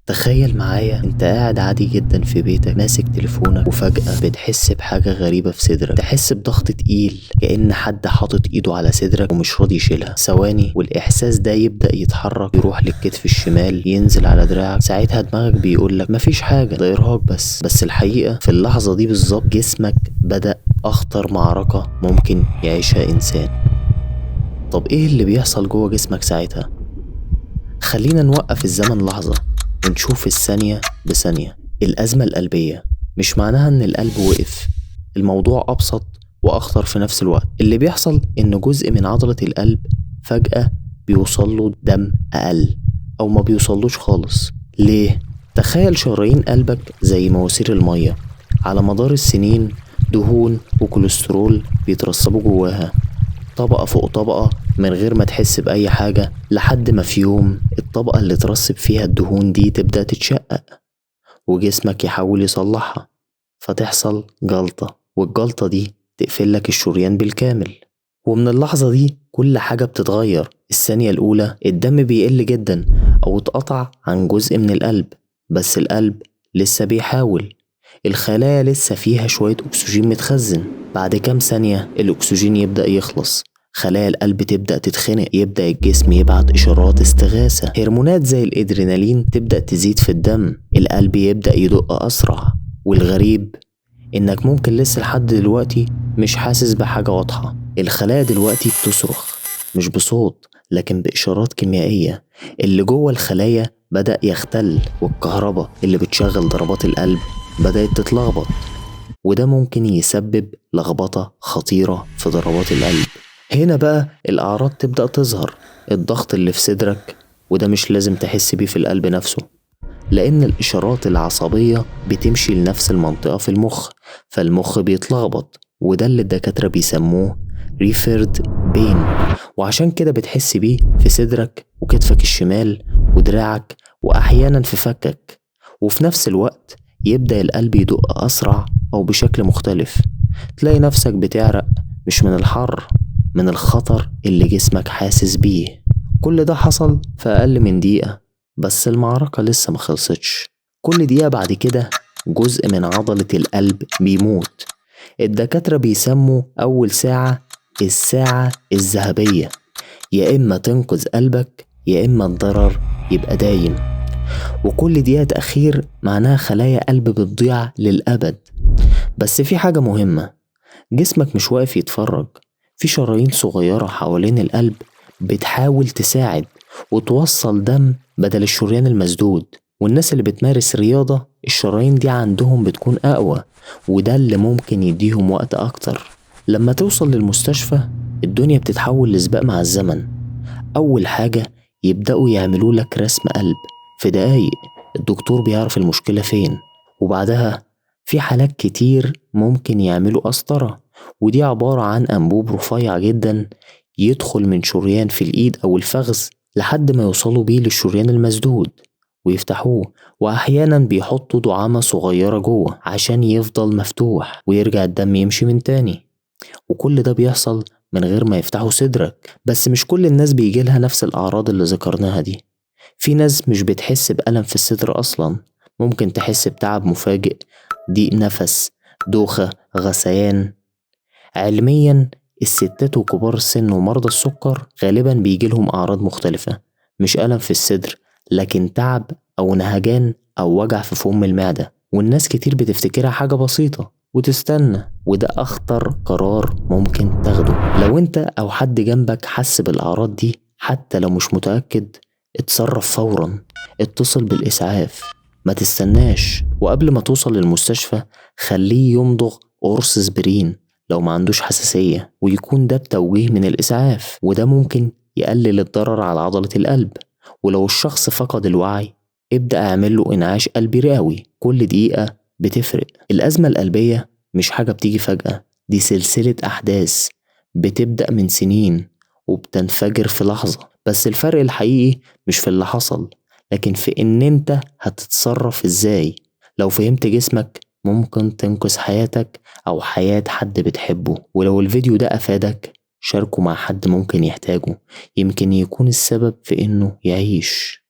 تخيل معايا انت قاعد عادي جدا في بيتك ماسك تليفونك وفجأة بتحس بحاجة غريبة في صدرك. تحس بضغط تقيل كأن حد حاطط ايده على صدرك ومش راضي يشيلها. ثواني والاحساس ده يبدأ يتحرك، يروح للكتف الشمال، ينزل على دراعك. ساعتها دماغك بيقولك مفيش حاجة، ده ارهاق بس الحقيقة في اللحظة دي بالظبط جسمك بدأ اخطر معركة ممكن يعيشها انسان. طب ايه اللي بيحصل جوه جسمك ساعتها؟ خلينا نوقف الزمن لحظة ونشوف الثانية بثانية. الأزمة القلبية مش معناها إن القلب وقف، الموضوع أبسط وأخطر في نفس الوقت. اللي بيحصل إن جزء من عضلة القلب فجأة بيوصله دم أقل أو ما بيوصلوش خالص. ليه؟ تخيل شرايين قلبك زي مواسير المية، على مدار السنين دهون وكوليسترول بيترسبوا جواها طبقة فوق طبقة من غير ما تحس بأي حاجة، لحد ما في يوم الطبقة اللي ترسب فيها الدهون دي تبدأ تتشقق وجسمك يحاول يصلحها، فتحصل جلطة، والجلطة دي تقفلك الشريان بالكامل. ومن اللحظة دي كل حاجة بتتغير. الثانية الأولى الدم بيقل جدا أو اتقطع عن جزء من القلب، بس القلب لسه بيحاول، الخلايا لسه فيها شوية أكسجين متخزن. بعد كام ثانية الأكسجين يبدأ يخلص، خلايا القلب تبدأ تتخنق، يبدأ الجسم يبعت إشارات استغاثة، هرمونات زي الإدرينالين تبدأ تزيد في الدم، القلب يبدأ يدق أسرع. والغريب إنك ممكن لسه لحد دلوقتي مش حاسس بحاجة واضحة. الخلايا دلوقتي بتصرخ مش بصوت لكن بإشارات كيميائية، اللي جوه الخلايا بدأ يختل، والكهرباء اللي بتشغل ضربات القلب بدأت تتلخبط، وده ممكن يسبب لخبطة خطيرة في ضربات القلب. هنا بقى الأعراض تبدأ تظهر، الضغط اللي في صدرك، وده مش لازم تحس بيه في القلب نفسه، لأن الإشارات العصبية بتمشي لنفس المنطقة في المخ، فالمخ بيتلخبط، وده اللي الدكاترة بيسموه ريفيرد بين. وعشان كده بتحس بيه في صدرك وكتفك الشمال ودراعك وأحيانا في فكك. وفي نفس الوقت يبدأ القلب يدق أسرع أو بشكل مختلف، تلاقي نفسك بتعرق مش من الحر، من الخطر اللي جسمك حاسس بيه. كل ده حصل في أقل من دقيقة، بس المعركة لسه ما خلصتش. كل دقيقة بعد كده جزء من عضلة القلب بيموت. الدكاترة بيسموا أول ساعة الساعة الذهبية، يا إما تنقذ قلبك يا إما الضرر يبقى دايم. وكل دقيقة تأخير معناها خلايا قلب بتضيع للأبد. بس في حاجة مهمة، جسمك مش واقف يتفرج، في شرايين صغيرة حوالين القلب بتحاول تساعد وتوصل دم بدل الشريان المسدود. والناس اللي بتمارس رياضة الشرايين دي عندهم بتكون أقوى، وده اللي ممكن يديهم وقت أكتر. لما توصل للمستشفى الدنيا بتتحول لسباق مع الزمن. أول حاجة يبدأوا يعملوا لك رسم قلب في دقايق، الدكتور بيعرف المشكلة فين، وبعدها في حالات كتير ممكن يعملوا قسطرة، ودي عبارة عن أنبوب رفيع جدا يدخل من شريان في الإيد أو الفخذ لحد ما يوصلوا بيه للشريان المسدود ويفتحوه، وأحيانا بيحطوا دعامة صغيرة جوه عشان يفضل مفتوح ويرجع الدم يمشي من تاني. وكل ده بيحصل من غير ما يفتحوا صدرك. بس مش كل الناس بيجيلها نفس الأعراض اللي ذكرناها دي، في ناس مش بتحس بألم في الصدر أصلا، ممكن تحس بتعب مفاجئ، ضيق نفس، دوخة، غثيان. علميا الستات وكبار السن ومرضى السكر غالبا بيجيلهم أعراض مختلفة، مش ألم في الصدر لكن تعب أو نهجان أو وجع في فم المعدة، والناس كتير بتفتكرها حاجة بسيطة وتستنى، وده أخطر قرار ممكن تاخده. لو انت أو حد جنبك حس بالأعراض دي حتى لو مش متأكد، اتصرف فورا، اتصل بالإسعاف، ما تستناش. وقبل ما توصل للمستشفى خليه يمضغ قرص اسبرين لو ما عندوش حساسية، ويكون ده بتوجيه من الإسعاف، وده ممكن يقلل الضرر على عضلة القلب. ولو الشخص فقد الوعي ابدأ اعمله إنعاش قلبي رئوي، كل دقيقة بتفرق. الأزمة القلبية مش حاجة بتيجي فجأة، دي سلسلة أحداث بتبدأ من سنين وبتنفجر في لحظة. بس الفرق الحقيقي مش في اللي حصل لكن في إن انت هتتصرف ازاي. لو فهمت جسمك ممكن تنقذ حياتك أو حياة حد بتحبه. ولو الفيديو ده أفادك شاركه مع حد ممكن يحتاجه، يمكن يكون السبب في إنه يعيش.